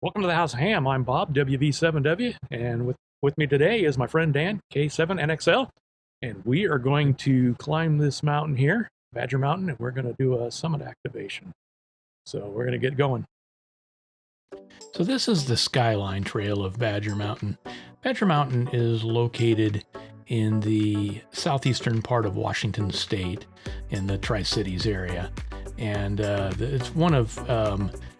Welcome to the House of Ham. I'm Bob, WV7W, and with me today is my friend Dan, K7NXL, and we are going to climb this mountain here, Badger Mountain, and we're going to do a summit activation. So we're going to get going. So this is the skyline trail of Badger Mountain. Badger Mountain is located in the southeastern part of Washington State in the Tri-Cities area. And it's one of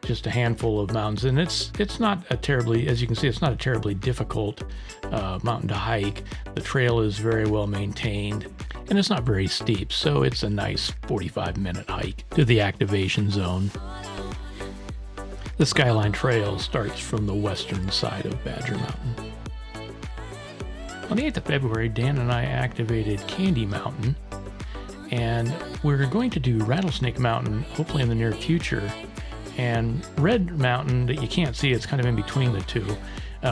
just a handful of mountains, and it's not a terribly, as you can see, it's not a terribly difficult mountain to hike. The trail is very well maintained, and it's not very steep, so it's a nice 45-minute hike to the activation zone. The Skyline Trail starts from the western side of Badger Mountain. On the 8th of February, Dan and I activated Candy Mountain, and we're going to do Rattlesnake Mountain hopefully in the near future, and Red Mountain that you can't see, it's kind of in between the two,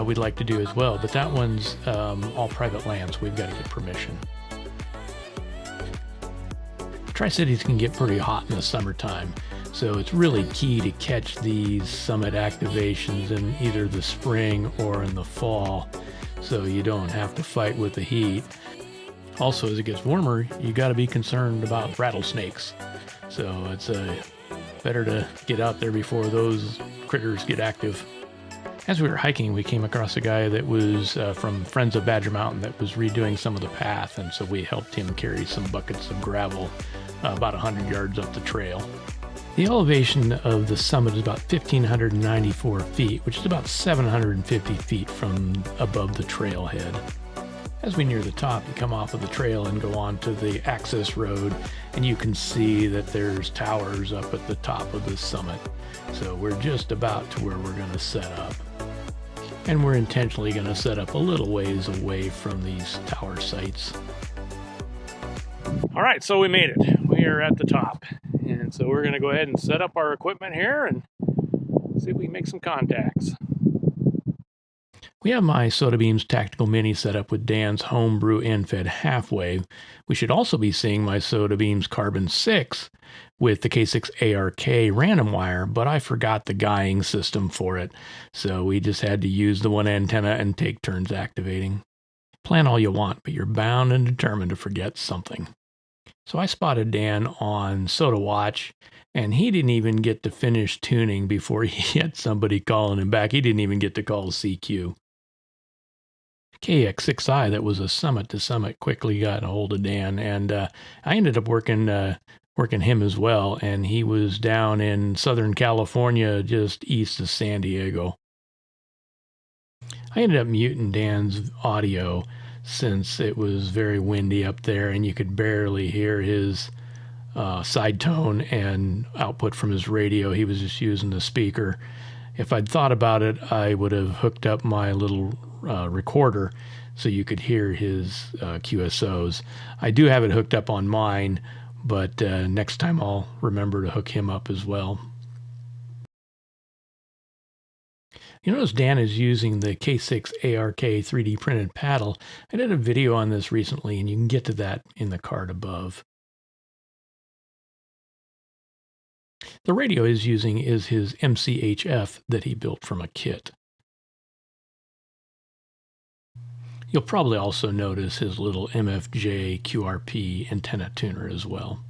we'd like to do as well, but that one's all private land, so we've got to get permission. Tri-Cities can get pretty hot in the summertime, so it's really key to catch these summit activations in either the spring or in the fall, so you don't have to fight with the heat. Also, as it gets warmer, you got to be concerned about rattlesnakes. So it's better to get out there before those critters get active. As we were hiking, we came across a guy that was from Friends of Badger Mountain that was redoing some of the path, and so we helped him carry some buckets of gravel about 100 yards up the trail. The elevation of the summit is about 1,594 feet, which is about 750 feet from above the trailhead. As we near the top, you come off of the trail and go on to the access road, and you can see that there's towers up at the top of the summit. So we're just about to where we're going to set up. And we're intentionally going to set up a little ways away from these tower sites. All right, so we made it. We are at the top. And so we're going to go ahead and set up our equipment here and see if we can make some contacts. We have my SOTA Beams Tactical Mini set up with Dan's homebrew end-fed half-wave. We should also be seeing my SOTA Beams Carbon 6 with the K6ARK random wire, but I forgot the guying system for it, so we just had to use the one antenna and take turns activating. Plan all you want, but you're bound and determined to forget something. So I spotted Dan on SOTA Watch, and he didn't even get to finish tuning before he had somebody calling him back. He didn't even get to call CQ. KX6I, that was a summit to summit, quickly got a hold of Dan, and I ended up working him as well, and he was down in Southern California, just east of San Diego. I ended up muting Dan's audio since it was very windy up there, and you could barely hear his side tone and output from his radio. He was just using the speaker. If I'd thought about it, I would have hooked up my little recorder so you could hear his QSOs. I do have it hooked up on mine, but next time I'll remember to hook him up as well. You notice Dan is using the K6ARK 3D printed paddle. I did a video on this recently, and you can get to that in the card above. The radio he's using is his MCHF that he built from a kit. You'll probably also notice his little MFJ QRP antenna tuner as well.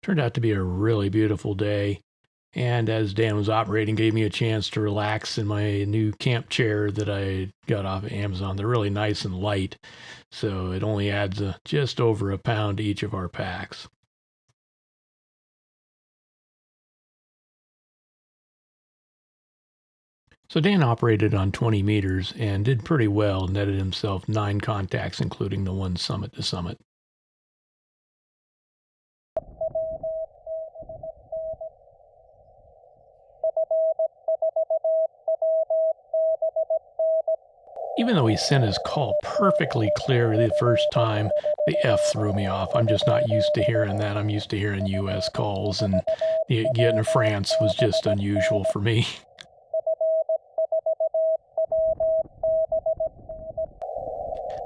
Turned out to be a really beautiful day, and as Dan was operating, gave me a chance to relax in my new camp chair that I got off of Amazon. They're really nice and light, so it only adds just over a pound to each of our packs. So Dan operated on 20 meters and did pretty well, netted himself 9 contacts, including the one summit to summit. Even though he sent his call perfectly clear the first time, the F threw me off. I'm just not used to hearing that. I'm used to hearing US calls, and getting to France was just unusual for me.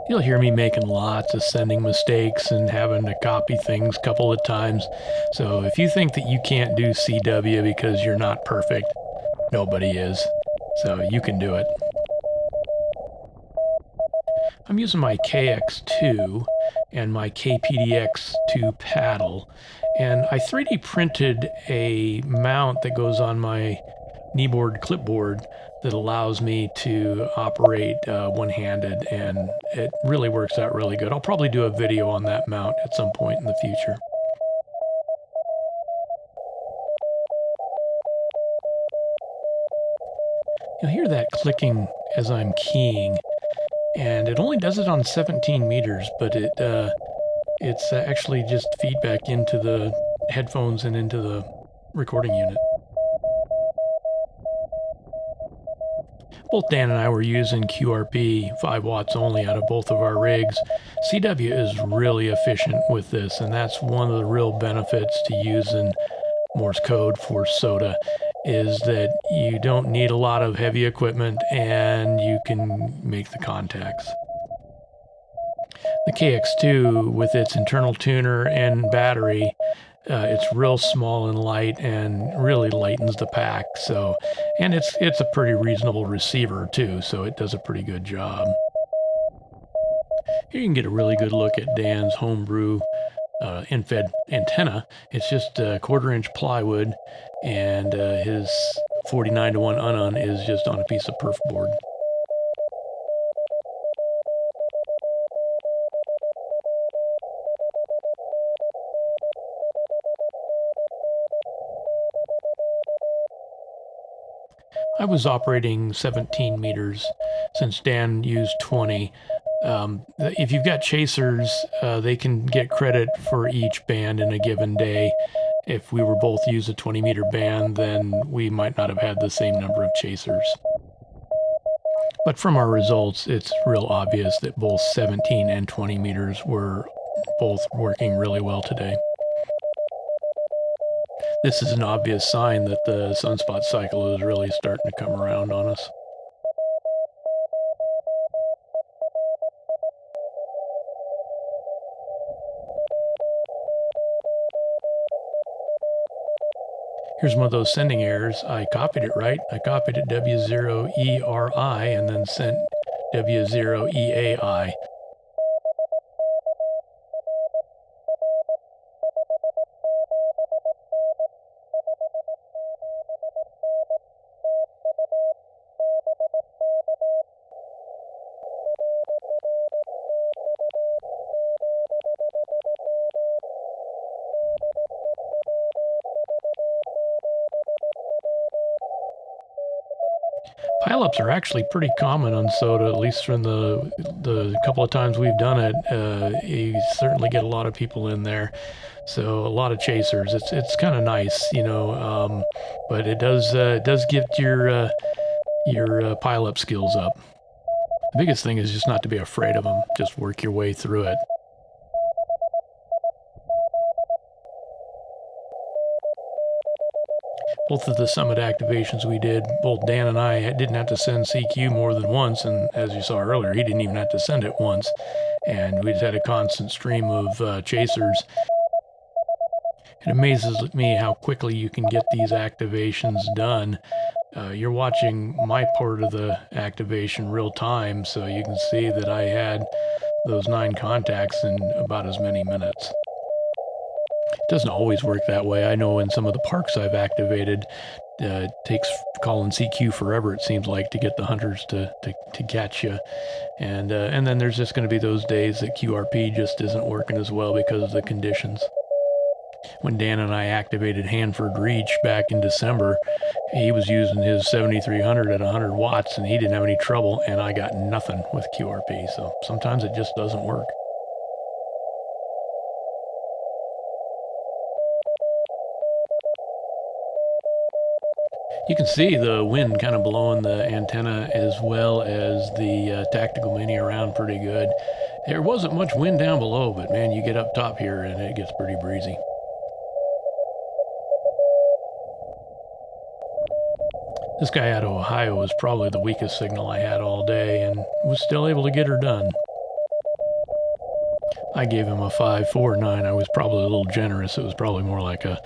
You'll hear me making lots of sending mistakes and having to copy things a couple of times. So if you think that you can't do CW because you're not perfect, nobody is. So you can do it. I'm using my KX2 and my KPDX2 paddle, and I 3D printed a mount that goes on my kneeboard clipboard that allows me to operate one-handed, and it really works out really good. I'll probably do a video on that mount at some point in the future. You'll hear that clicking as I'm keying, and it only does it on 17 meters, but it's actually just feedback into the headphones and into the recording unit. Both Dan and I were using QRP 5 watts only out of both of our rigs. CW is really efficient with this, and that's one of the real benefits to using Morse code for SOTA, is that you don't need a lot of heavy equipment and you can make the contacts. The KX2, with its internal tuner and battery, it's real small and light and really lightens the pack. So, and it's a pretty reasonable receiver too, so it does a pretty good job. Here you can get a really good look at Dan's homebrew infed antenna. It's just a 1/4-inch plywood, and his 49-to-1 unun is just on a piece of perf board. I was operating 17 meters since Dan used 20. If you've got chasers, they can get credit for each band in a given day. If we were both use a 20-meter band, then we might not have had the same number of chasers. But from our results, it's real obvious that both 17 and 20 meters were both working really well today. This is an obvious sign that the sunspot cycle is really starting to come around on us. Here's one of those sending errors. I copied it right. I copied it W0ERI and then sent W0EAI. Pileups are actually pretty common on SOTA, at least from the couple of times we've done it. You certainly get a lot of people in there, so a lot of chasers. It's kind of nice, you know, but it does get your pileup skills up. The biggest thing is just not to be afraid of them. Just work your way through it. Both of the summit activations we did, both Dan and I didn't have to send CQ more than once, and as you saw earlier, he didn't even have to send it once, and we just had a constant stream of chasers. It amazes me how quickly you can get these activations done. You're watching my part of the activation real time, so you can see that I had those 9 contacts in about as many minutes. It doesn't always work that way. I know in some of the parks I've activated, it takes calling CQ forever, it seems like, to get the hunters to catch you. And then there's just going to be those days that QRP just isn't working as well because of the conditions. When Dan and I activated Hanford Reach back in December, he was using his 7300 at 100 watts and he didn't have any trouble, and I got nothing with QRP. So sometimes it just doesn't work. You can see the wind kind of blowing the antenna as well as the Tactical Mini around pretty good. There wasn't much wind down below, but man, you get up top here and it gets pretty breezy. This guy out of Ohio was probably the weakest signal I had all day and was still able to get her done. I gave him a 549. I was probably a little generous. It was probably more like a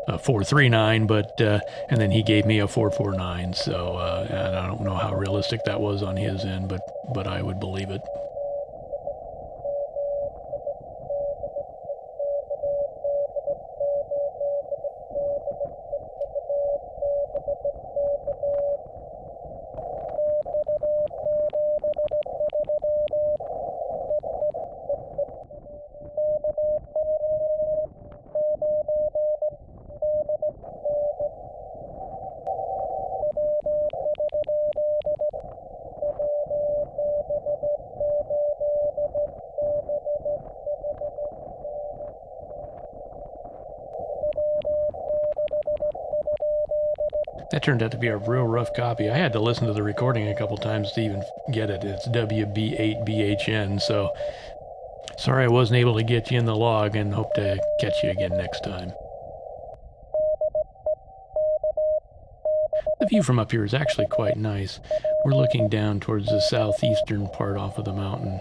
439, but and then he gave me a 449. So and I don't know how realistic that was on his end, but I would believe it. That turned out to be a real rough copy. I had to listen to the recording a couple times to even get it. It's WB8BHN, so sorry I wasn't able to get you in the log, and hope to catch you again next time. The view from up here is actually quite nice. We're looking down towards the southeastern part off of the mountain.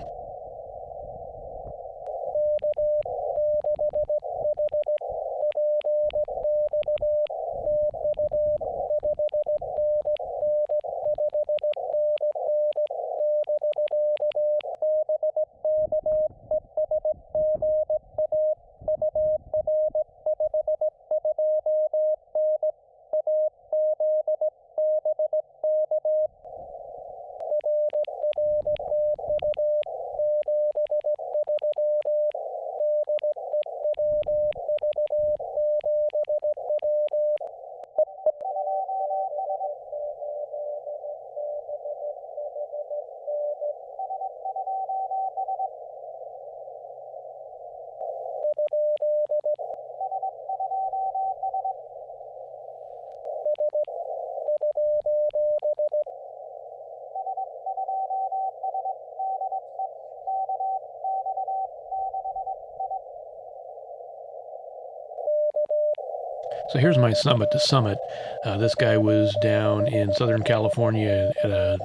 So here's my summit to summit. This guy was down in Southern California at a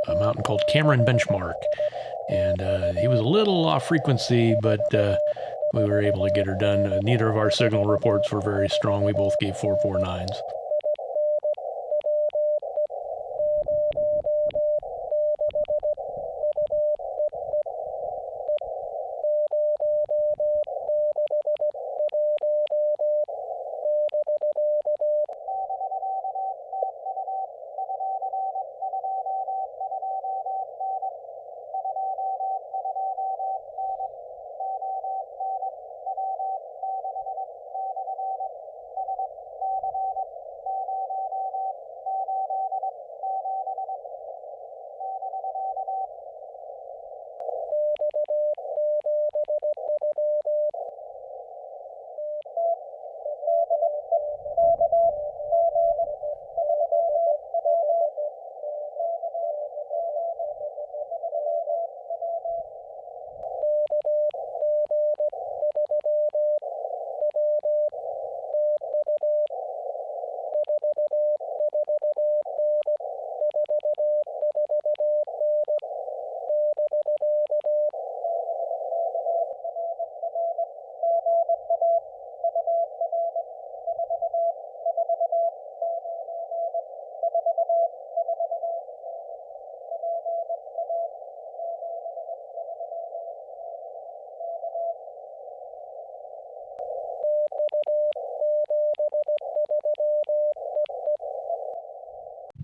mountain called Cameron Benchmark. And he was a little off frequency, but we were able to get her done. Neither of our signal reports were very strong. We both gave 449s.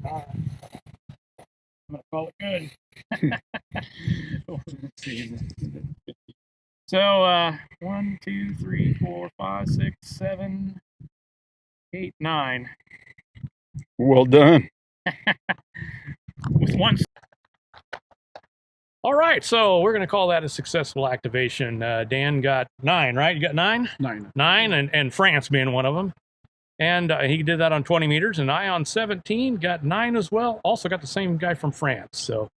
I'm gonna call it good. Let's see. So 1, 2, 3, 4, 5, 6, 7, 8, 9. Well done. With one. All right, so we're gonna call that a successful activation. Dan got 9, right? You got 9? 9. 9, and France being one of them. And he did that on 20 meters, and I on 17 got 9 as well. Also got the same guy from France. So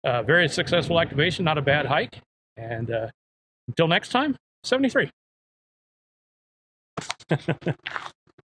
very successful activation, not a bad hike. And until next time, 73.